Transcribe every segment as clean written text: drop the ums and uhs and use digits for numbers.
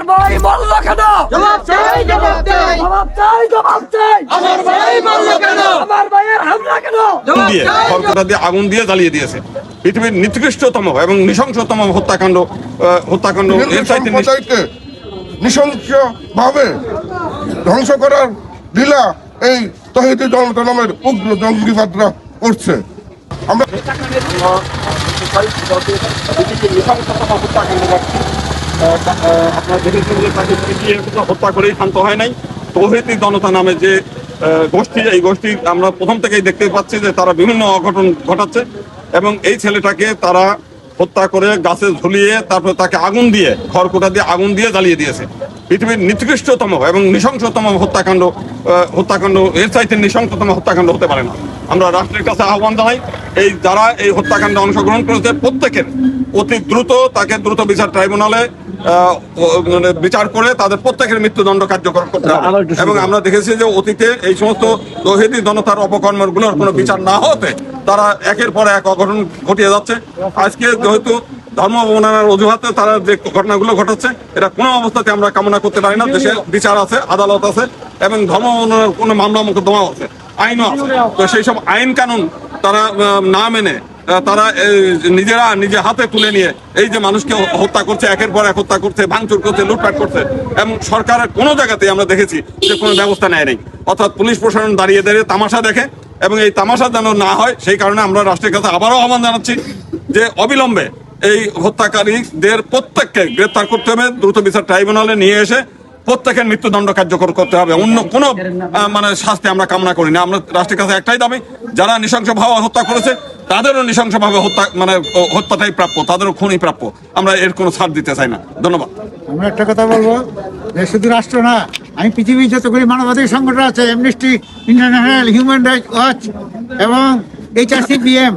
ভাই মরল কেন? জবাব চাই, জবাব চাই। জবাব চাই, জবাব চাই। আমার ভাই মরল কেন? আমার ভাইয়ের হামলা কেন? জবাব দিয়ে চাই, খড়কুটা দিয়ে আগুন দিয়ে জ্বালিয়ে দিয়েছে। পৃথিবীর নিকৃষ্টতম এবং নৃশংসতম হত্যাকাণ্ড হিন্দু এর চাইতে সম্প্রদায়কে নৃশংসভাবে ধ্বংস করার লীলা এই তহিদি জনতা নামের উগ্র জঙ্গিবাদরা করছে। আমরা আপনারা দেখেছেন যে তাকে পিটিয়ে হত্যা করেই শান্ত হয় নাই। তৌহিদি জনতা নামে যে গোষ্ঠী, এই গোষ্ঠী আমরা প্রথম থেকেই দেখতে পাচ্ছি যে তারা বিভিন্ন অঘটন ঘটাচ্ছে এবং এই ছেলেটাকে তারা হত্যা করে গাছে ঝুলিয়ে তারপর তাকে আগুন দিয়ে খড়কুটা দিয়ে আগুন দিয়ে জ্বালিয়ে দিয়েছে। পৃথিবীর নিকৃষ্টতম এবং নৃশংসতম হত্যাকাণ্ড এর চাইতে নৃশংসতম হত্যাকাণ্ড হতে পারে না। আমরা রাষ্ট্রের কাছে আহ্বান জানাই, এই যারা এই হত্যাকাণ্ডে অংশগ্রহণ করেছে প্রত্যেকের অতি দ্রুত তাকে দ্রুত বিচার ট্রাইব্যুনালে বিচার করে তাদের প্রত্যেকের মৃত্যুদণ্ড কার্যকর করতে হবে। এবং আমরা দেখেছি যে অতীতে এই সমস্ত তৌহিদি জনতার অপকর্মগুলোর কোনো বিচার না হতে তারা একের পর এক অঘটন ঘটিয়ে যাচ্ছে। আজকে যেহেতু ধর্ম অবমাননার অজুহাতে তারা যে ঘটনাগুলো ঘটাচ্ছে, এটা কোনো অবস্থাতে আমরা কামনা করতে পারি না। দেশে বিচার আছে, আদালত আছে এবং ধর্ম অবমাননার কোনো মামলা মোকদ্দমাও আছে, আইনও আছে। তো সেই সব আইন কানুন তারা না মেনে তারা নিজে হাতে তুলে নিয়ে এই যে মানুষকে হত্যা করছে, একের পর এক হত্যা করছে, ভাঙচুর করছে, লুটপাট করছে এবং সরকারের কোনো জায়গাতেই আমরা দেখেছি যে কোনো ব্যবস্থা নেয় নেই। অর্থাৎ পুলিশ প্রশাসন দাঁড়িয়ে দাঁড়িয়ে তামাশা দেখে এবং এই তামাশা যেন না হয় সেই কারণে আমরা রাষ্ট্রের কাছে আবারও আহ্বান জানাচ্ছি যে অবিলম্বে এই হত্যাকারীদের প্রত্যেককে গ্রেপ্তার করতে হবে, দ্রুত বিচার ট্রাইব্যুনালে নিয়ে এসে প্রত্যেকের মৃত্যুদণ্ড কার্যকর করতে হবে। অন্য কোনো শাস্তি আমরা কামনা করি না। আমরা রাষ্ট্রের কাছে একটাই দাবি, যারা নৃশংসভাবে হত্যা করেছে তাদেরও নৃশংসভাবে হত্যাটাই প্রাপ্য, তাদেরও খুনই প্রাপ্য। আমরা এর কোনো ছাড় দিতে চাই না। ধন্যবাদ। আমরা একটা কথা বলবো যে শুধু রাষ্ট্র না, আমি পৃথিবীর যতগুলি মানবাধিকার সংগঠন আছে, amnesty international, human rights watch এবং HRCPM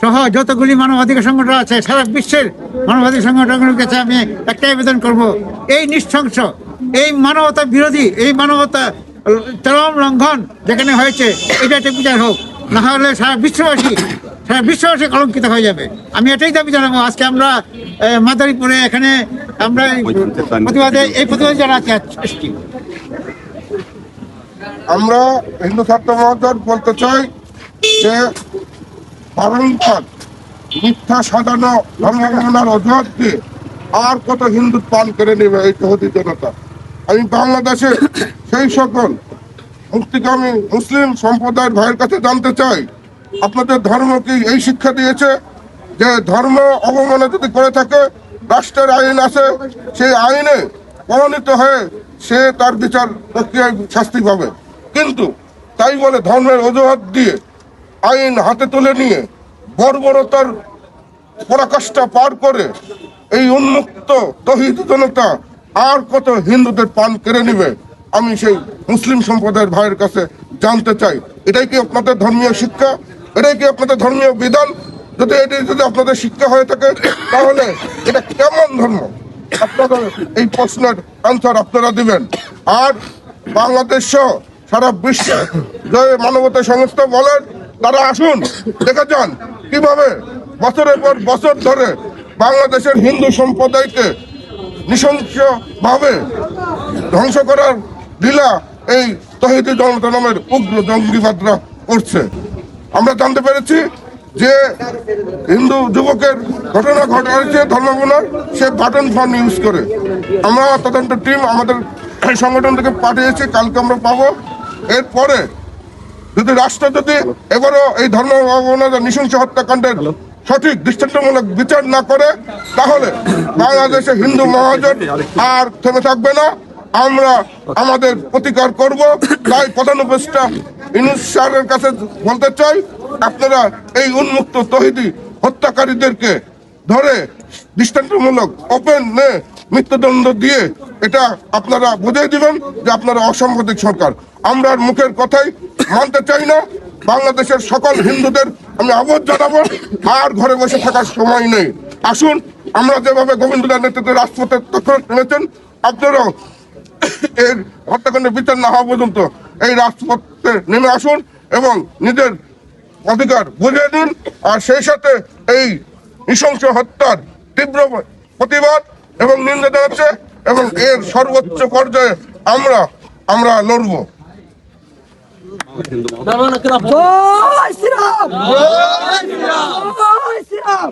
সহ যতগুলি মানবাধিকার সংগঠন আছে, সারা বিশ্বের মানবাধিকার সংগঠনগুলোর কাছে আমি একটা আবেদন করব, এই নৃশংস, এই মানবতা বিরোধী, এই মানবতা চরম লঙ্ঘন যেখানে হয়েছে এটা একটা বিচার হোক, না হলে সারা বিশ্ববাসী কলঙ্কিত হয়ে যাবে। আমি এটাই দাবি জানাবো। আজকে আমরা মাদারীপুরে এখানে আমরা এই প্রতিবাদে জানাচ্ছি। আমরা হিন্দু ছাত্র মহাজোট বলতে চাই যে বারংবার মিথ্যা সাজানো ধর্মগণনার অজুহাত দিয়ে আর কত হিন্দু পান করে নেবে এই তৌহিদি জনতা। আমি বাংলাদেশে সেই সকল মুক্তিকামী মুসলিম সম্প্রদায়ের ভাইয়ের কাছে জানতে চাই, আপনাদের ধর্ম কি এই শিক্ষা দিয়েছে যে ধর্ম অবমাননা যদি করে থাকে রাষ্ট্রের আইন আছে, সেই আইনে প্রমাণিত হয়ে সে তার বিচার প্রক্রিয়ায় শাস্তি পাবে। কিন্তু তাই বলে ধর্মের অজুহাত দিয়ে আইন হাতে তুলে নিয়ে বর্বরতার পরাকাষ্ঠা পার করে এই উন্মুক্ত তৌহিদি জনতা আর কত হিন্দুদের পান কেড়ে নিবে। আমি সেই মুসলিম সম্প্রদায়ের ভাইয়ের কাছে জানতে চাই, এটাই কি আপনাদের ধর্মীয় শিক্ষা? এটাই কি আপনাদের ধর্মীয় বিধান? যদি আপনাদের শিক্ষা হয়ে থাকে তাহলে এটা কেমন ধর্ম? আপনারা এই প্রশ্নের আনসার আপনারা দিবেন। আর বাংলাদেশ সহ সারা বিশ্বে যে মানবতা সংস্থা বলেন, তারা আসুন দেখে যান কিভাবে বছরের পর বছর ধরে বাংলাদেশের হিন্দু সম্প্রদায়কে নৃশংসভাবে ধ্বংস করার লীলা এই তহিদি জনতা নামের উগ্র জঙ্গিবাদরা করছে। আমরা জানতে পেরেছি যে হিন্দু যুবকের ঘটনা ঘটেছে ধর্মগুণার, সে বাটন ফোন ইউজ করে। আমরা তদন্ত টিম আমাদের সংগঠন থেকে পাঠিয়েছি, কালকে আমরা পাবো। এরপরে যদি রাষ্ট্র এবারও এই ধর্ম নৃশংস হত্যাকাণ্ডের সঠিক দৃষ্টান্তমূলক বিচার না করে তাহলে বাংলাদেশে হিন্দু মহাজোট আর থেমে থাকবে না। আমরা আমাদের প্রতিকার করব। তাই প্রধান উপদেষ্টা ইউনূস স্যারের কাছে বলতে চাই, আপনারা এই উন্মুক্ত তৌহিদি হত্যাকারীদেরকে ধরে দৃষ্টান্তমূলক ওপেনে মৃত্যুদণ্ড দিয়ে এটা আপনারা বুঝিয়ে দিবেন যে আপনারা অসাংবিধানিক সরকার। আমরা মুখের কথাই মানতে চাই না। বাংলাদেশের সকল হিন্দুদের আমি আহ্বান জানাবো, আর ঘরে বসে থাকার সময় নেই। আসুন, আমরা যেভাবে গোবিন্দদার নেতৃত্বে রাজপথে নেমেছেন, আপনারাও এর হত্যাকাণ্ডের বিচার না হওয়া পর্যন্ত এই রাজপথে নেমে আসুন এবং নিজের অধিকার বুঝিয়ে দিন। আর সেই সাথে এই নৃশংস হত্যার তীব্র প্রতিবাদ এবং নিন্দা জানাচ্ছে এবং এর সর্বোচ্চ পর্যায়ে আমরা লড়বো। জয় শ্রীরাম, জয় শ্রীরাম।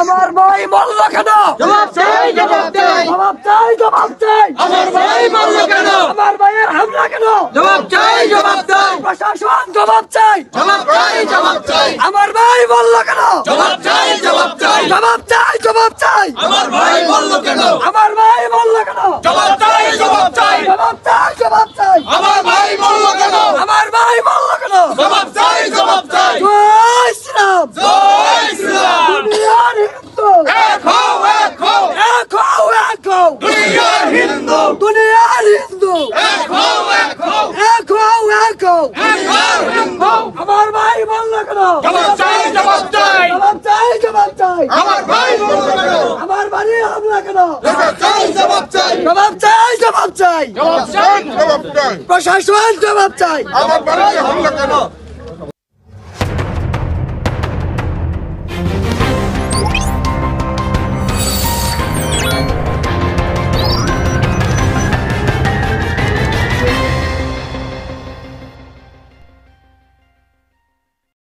আমার ভাই মরল কেন? জবাব চাই, জবাব চাই। জবাব চাই, জবাব চাই। আমার ভাই মরল কেন? আমার ভাইয়ের হামলা কেন? জবাব চাই, জবাব চাই। প্রশাসন জবাব চাই। জবাব চাই, জবাব চাই। আমার ভাই মরল কেন? জবাব চাই, জবাব চাই। জবাব চাই, জবাব চাই। আমার ভাই মরল কেন? আমার ভাই মরল কেন? জবাব চাই, জবাব চাই। জবাব চাই, জবাব চাই। আমার ভাই মরল কেন? আমার ভাই মরল কেন? জবাব চাই, জবাব চাই। জয় শ্রীরাম, জয় শ্রীরাম। দুনিয়ার হিন্দু এক হও, এক হও। এক হও, এক হও। দুনিয়ার হিন্দু দুনিয়ার হিন্দু এক হও, এক হও। এক হও, এক হও। এক হও, এক হও। আমার ভাই মরল কেন? জবাব চাই, জবাব চাই। জবাব চাই, জবাব চাই। আমার ভাই মরল কেন? আমার বাড়ি হামলা কেন? জবাব চাই, জবাব চাই। জবাব চাই, জবাব চাই। জবাব চাই, জবাব চাই। প্রশাসন জবাব চাই। আমার বাড়িতে হামলা কেন?